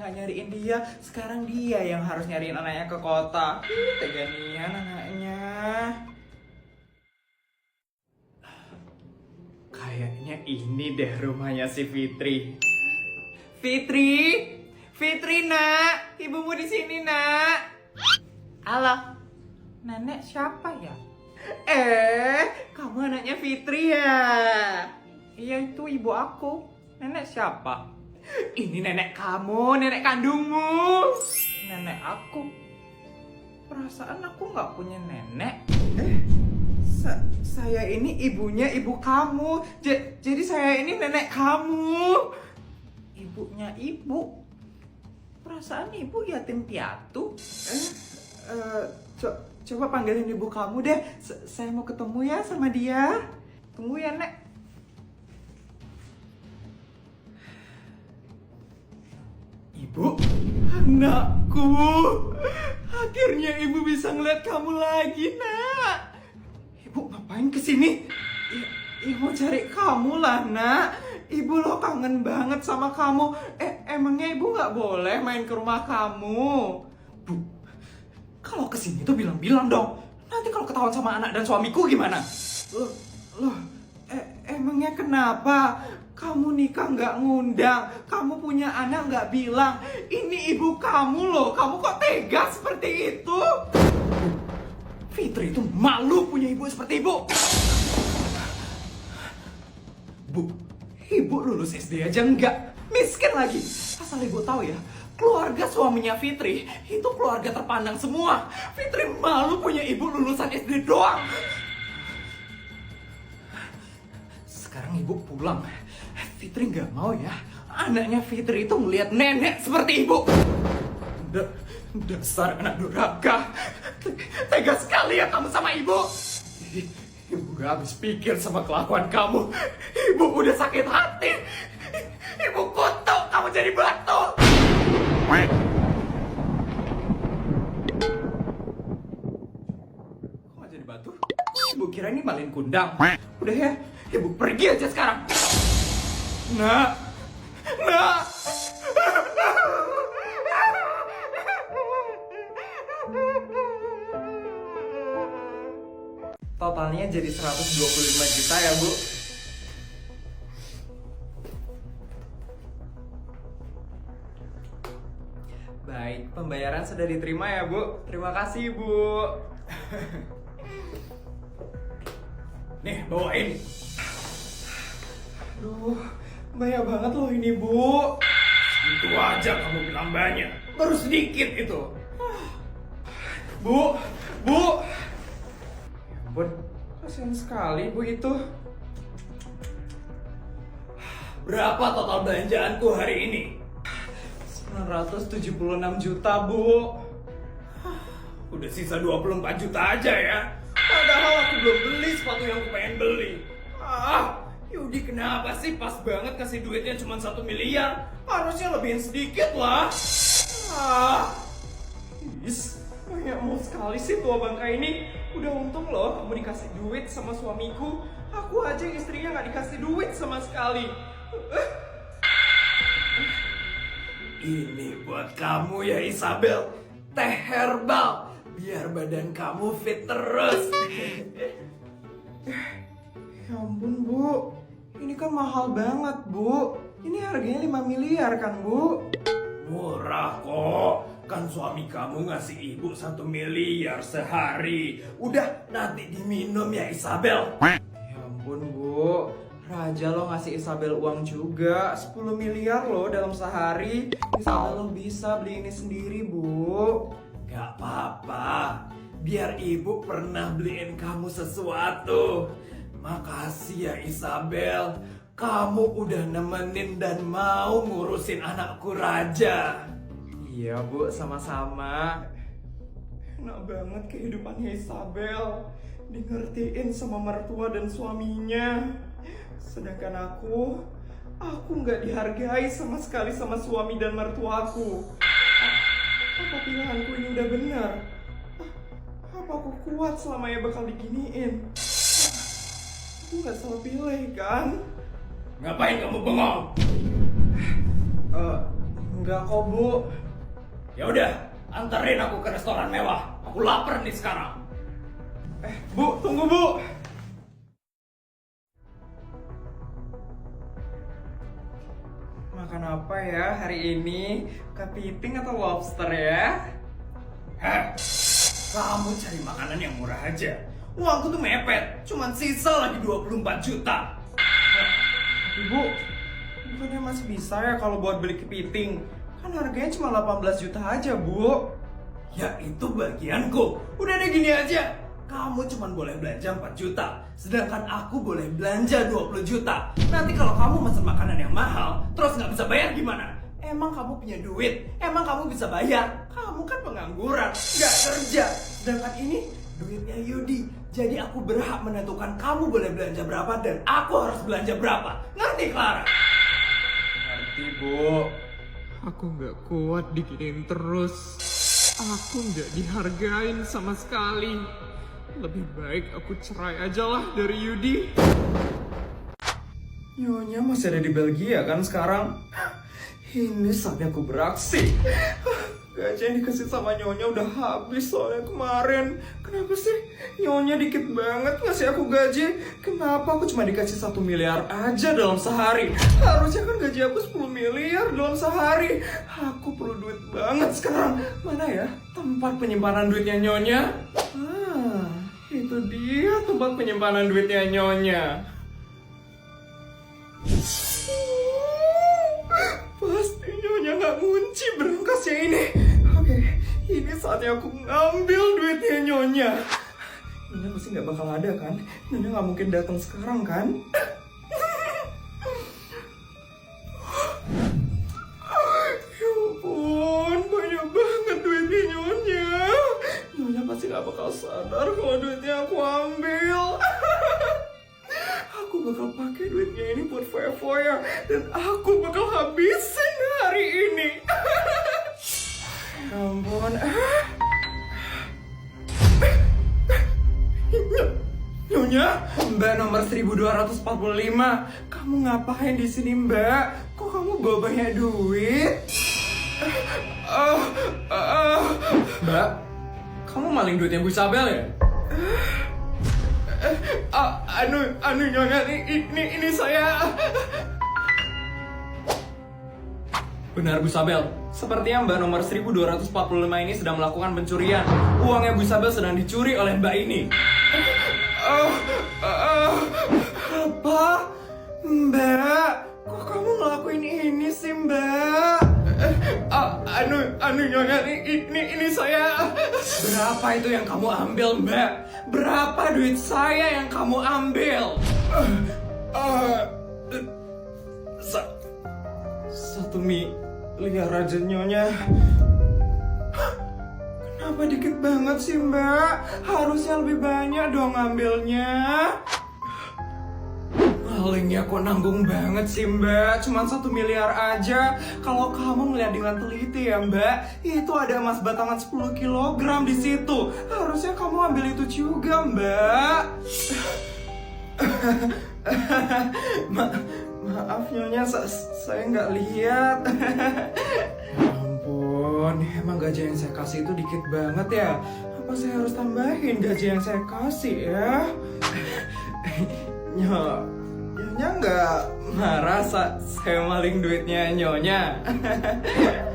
nggak nyariin dia, sekarang dia yang harus nyariin anaknya ke kota. Teganian anaknya. Kayaknya ini deh rumahnya si Fitri. Fitri, Fitri nak, ibumu di sini nak. Halo, nenek siapa ya? Kamu anaknya Fitri ya? Iya itu ibu aku. Nenek siapa? Ini nenek kamu, nenek kandungmu. Nenek aku. Perasaan aku nggak punya nenek. Saya ini ibunya ibu kamu. Jadi saya ini nenek kamu. Ibunya ibu. Perasaan ibu yatim piatu. Coba panggilin ibu kamu deh. Saya mau ketemu ya sama dia. Tunggu ya, Nek. Ibu, anakku. Akhirnya ibu bisa ngeliat kamu lagi, Nak. Ibu ngapain kesini? Ya mau cari kamu lah, Nak. Ibu lo kangen banget sama kamu. Emangnya ibu nggak boleh main ke rumah kamu? Bu, kalau kesini tuh bilang-bilang dong. Nanti kalau ketahuan sama anak dan suamiku gimana? Loh, emangnya kenapa? Kamu nikah nggak ngundang, kamu punya anak nggak bilang. Ini ibu kamu loh, kamu kok tega seperti itu? Fitri itu malu punya ibu seperti ibu. Bu, ibu lulus SD aja enggak, miskin lagi. Asal ibu tahu ya, keluarga suaminya Fitri itu keluarga terpandang semua. Fitri malu punya ibu lulusan SD doang. Sekarang ibu pulang. Fitri nggak mau ya anaknya Fitri itu melihat nenek seperti ibu. Dasar anak durhaka. Tega sekali ya kamu sama ibu. Ibu gak habis pikir sama kelakuan kamu. Ibu udah sakit hati. Ibu kutuk kamu jadi batu. Kok jadi batu? Ibu kira ini malin kundang. Udah ya, ibu pergi aja sekarang. Nak. Totalnya jadi 125 juta ya, Bu. Baik, pembayaran sudah diterima ya, Bu. Terima kasih, Bu. Nih, bawain. Aduh, banyak banget loh ini, Bu. Itu aja kamu bilang banyak. Baru sedikit itu. Bu. Ya ampun, kasihan sekali Bu itu. Berapa total belanjaanku hari ini? 976 juta, Bu. Udah sisa 24 juta aja ya. Padahal aku belum beli sepatu yang aku pengen beli. Yudi kenapa sih pas banget kasih duitnya cuma 1 miliar? Harusnya lebihin sedikit lah. Banyak mau sekali sih tua bangka ini. Udah untung loh kamu dikasih duit sama suamiku. Aku aja istrinya nggak dikasih duit sama sekali. Ini buat kamu ya Isabel. Teh herbal. Biar badan kamu fit terus. Ya ampun, Bu. Ini kan mahal banget, Bu. Ini harganya 5 miliar kan, Bu? Murah kok. Kan suami kamu ngasih ibu 1 miliar sehari. Udah, nanti diminum ya Isabel. Ya ampun, Bu. Raja lo ngasih Isabel uang juga. 10 miliar loh dalam sehari. Isabel lo bisa beli ini sendiri, Bu. Gak apa-apa. Biar ibu pernah beliin kamu sesuatu. Makasih ya Isabel, kamu udah nemenin dan mau ngurusin anakku Raja. Iya Bu, sama-sama. Enak banget kehidupannya Isabel. Dingertiin sama mertua dan suaminya. Sedangkan aku nggak dihargai sama sekali sama suami dan mertuaku. Apa pilihanku ini udah benar? Apa aku kuat selamanya bakal diginiin? Aku gak salah pilih kan? Ngapain kamu bengong? Enggak kok, Bu. Ya udah, anterin aku ke restoran mewah. Aku lapar nih sekarang. Bu, tunggu, Bu. Makan apa ya hari ini? Kepiting atau lobster ya? Heh, kamu cari makanan yang murah aja. Uangku tuh mepet, cuman sisa lagi 24 juta. Ibu, bukannya masih bisa ya kalau buat beli kepiting? Kan harganya cuma 18 juta aja, Bu. Ya itu bagianku. Udah deh gini aja. Kamu cuma boleh belanja 4 juta, sedangkan aku boleh belanja 20 juta. Nanti kalau kamu pesan makanan yang mahal, terus nggak bisa bayar gimana? Emang kamu punya duit? Emang kamu bisa bayar? Kamu kan pengangguran, nggak kerja. Sedangkan ini duitnya Yudi. Jadi aku berhak menentukan kamu boleh belanja berapa dan aku harus belanja berapa. Ngerti, Clara? Ngerti, Bu. Aku nggak kuat diginiin terus. Aku nggak dihargain sama sekali. Lebih baik aku cerai aja lah dari Yudi. Nyonya masih ada di Belgia kan sekarang? Ini saatnya aku beraksi. Gaji yang dikasih sama Nyonya udah habis soalnya kemarin. Kenapa sih Nyonya dikit banget ngasih aku gaji? Kenapa aku cuma dikasih 1 miliar aja dalam sehari? Harusnya kan gaji aku 10 miliar dalam sehari. Aku perlu duit banget sekarang. Mana ya tempat penyimpanan duitnya Nyonya? Itu dia tempat penyimpanan duitnya Nyonya. Pasti Nyonya nggak ngunci berangkasnya ini. Oke, ini saatnya aku ngambil duitnya Nyonya. Nyonya pasti nggak bakal ada kan? Nyonya nggak mungkin datang sekarang kan? Ya ampun, banyak banget duitnya Nyonya. Nyonya pasti nggak bakal sadar kalau duitnya aku ambil. Aku bakal pakai duitnya ini buat foya-foya dan aku bakal habisin hari ini. Ya ampun. Nyonya, Mbak nomor 1245. Kamu ngapain di sini, Mbak? Kok kamu bawa banyak duit? Mbak, kamu maling duitnya Bu Isabel ya? Nyonya, ini saya. Benar Bu Isabel, sepertinya Mbak nomor 1245 ini sedang melakukan pencurian. Uangnya Bu Isabel sedang dicuri oleh Mbak ini. Apa? Mbak, kok kamu ngelakuin ini sih, Mbak? Nyonya, ini saya. Berapa itu yang kamu ambil, Mbak? Berapa duit saya yang kamu ambil? 1 miliar aja, Nyonya. Kenapa dikit banget sih, Mbak? Harusnya lebih banyak dong ngambilnya. Malingnya kok nanggung banget sih, Mbak? Cuman 1 miliar aja. Kalau kamu melihat dengan teliti ya, Mbak, itu ada emas batangan 10 kilogram di situ. Harusnya kamu ambil itu juga, Mbak. Maaf Nyonya, saya nggak lihat. Ya ampun, emang gaji yang saya kasih itu dikit banget ya? Apa saya harus tambahin gaji yang saya kasih ya? Nyonya nggak marah saya maling duitnya Nyonya?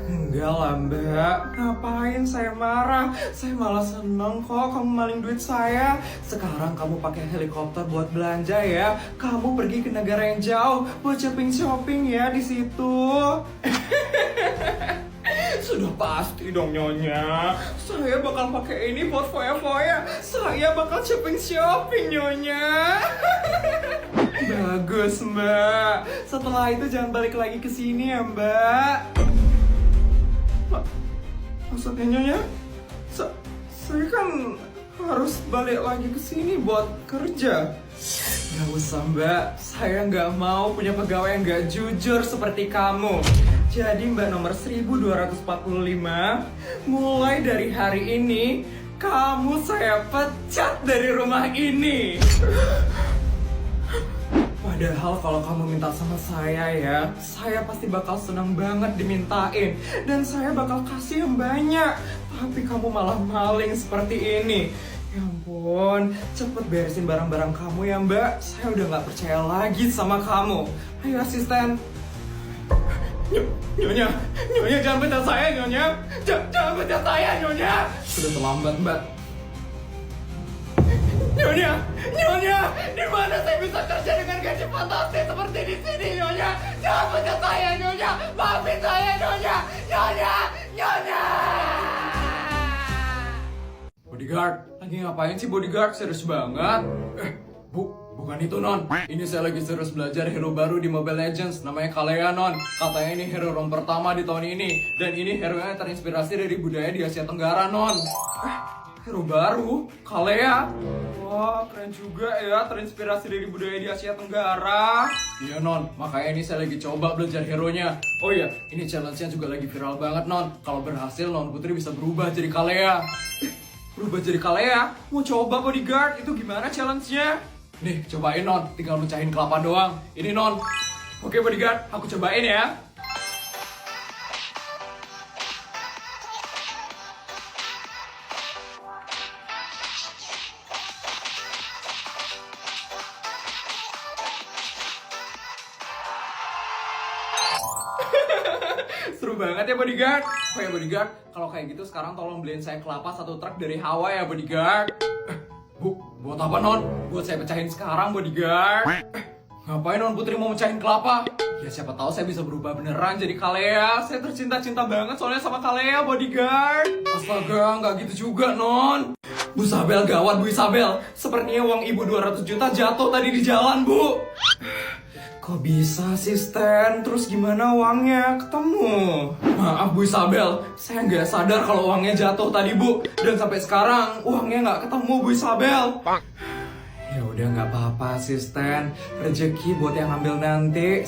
Enggak lah, Mbak, ngapain saya marah? Saya malah seneng kok kamu maling duit saya. Sekarang kamu pakai helikopter buat belanja ya. Kamu pergi ke negara yang jauh buat shopping ya di situ. Sudah pasti dong Nyonya. Saya bakal pakai ini buat foya-foya. Saya bakal shopping Nyonya. Bagus, Mbak. Setelah itu jangan balik lagi ke sini ya, Mbak. Maksudnya Nyonya? Saya kan harus balik lagi ke sini buat kerja. Gak usah, Mbak. Saya nggak mau punya pegawai yang nggak jujur seperti kamu. Jadi Mbak nomor 1245, mulai dari hari ini kamu saya pecat dari rumah ini. Padahal kalau kamu minta sama saya ya, saya pasti bakal senang banget dimintain. Dan saya bakal kasih yang banyak. Tapi kamu malah maling seperti ini. Ya ampun, cepet beresin barang-barang kamu ya mbak. Saya udah gak percaya lagi sama kamu. Ayo asisten. Nyonya jangan pecat saya Nyonya. Jangan pecat saya Nyonya. Sudah terlambat mbak. Nyonya, di mana saya bisa kerja dengan gaji fantastis seperti di sini, Nyonya? Jangan pecat saya, Nyonya. Maafin saya, Nyonya. Bodyguard, lagi ngapain sih bodyguard? Serius banget. Bukan itu non. Ini saya lagi serius belajar hero baru di Mobile Legends. Namanya Kalea non. Katanya ini hero ROM pertama di tahun ini. Dan ini hero-nya terinspirasi dari budaya di Asia Tenggara non. Hero baru? Kalea? Wah, keren juga ya, terinspirasi dari budaya di Asia Tenggara. Iya non, makanya ini saya lagi coba belajar hero-nya. Oh iya, ini challenge-nya juga lagi viral banget non. Kalau berhasil, non Putri bisa berubah jadi Kalea. Berubah jadi Kalea? Mau coba bodyguard? Itu gimana challenge-nya? Nih, cobain non, tinggal mecahin kelapa doang. Ini non. Oke bodyguard, aku cobain ya. Seru banget ya bodyguard. Oh ya bodyguard, kalau kayak gitu sekarang tolong beliin saya kelapa 1 truk dari Hawaii ya bodyguard. Bu, buat apa non? Buat saya pecahin sekarang bodyguard. Ngapain non Putri mau mecahin kelapa? Ya siapa tahu saya bisa berubah beneran jadi Kalea. Saya tercinta-cinta banget soalnya sama Kalea bodyguard. Astaga, nggak gitu juga non. Bu Isabel gawat Bu Isabel. Sepertinya uang ibu 200 juta jatuh tadi di jalan bu. Kok bisa sih Stan? Terus gimana uangnya ketemu? Maaf Bu Isabel, saya nggak sadar kalau uangnya jatuh tadi Bu. Dan sampai sekarang uangnya nggak ketemu Bu Isabel. Ya udah nggak apa-apa sih Stan. Rezeki buat yang ambil nanti.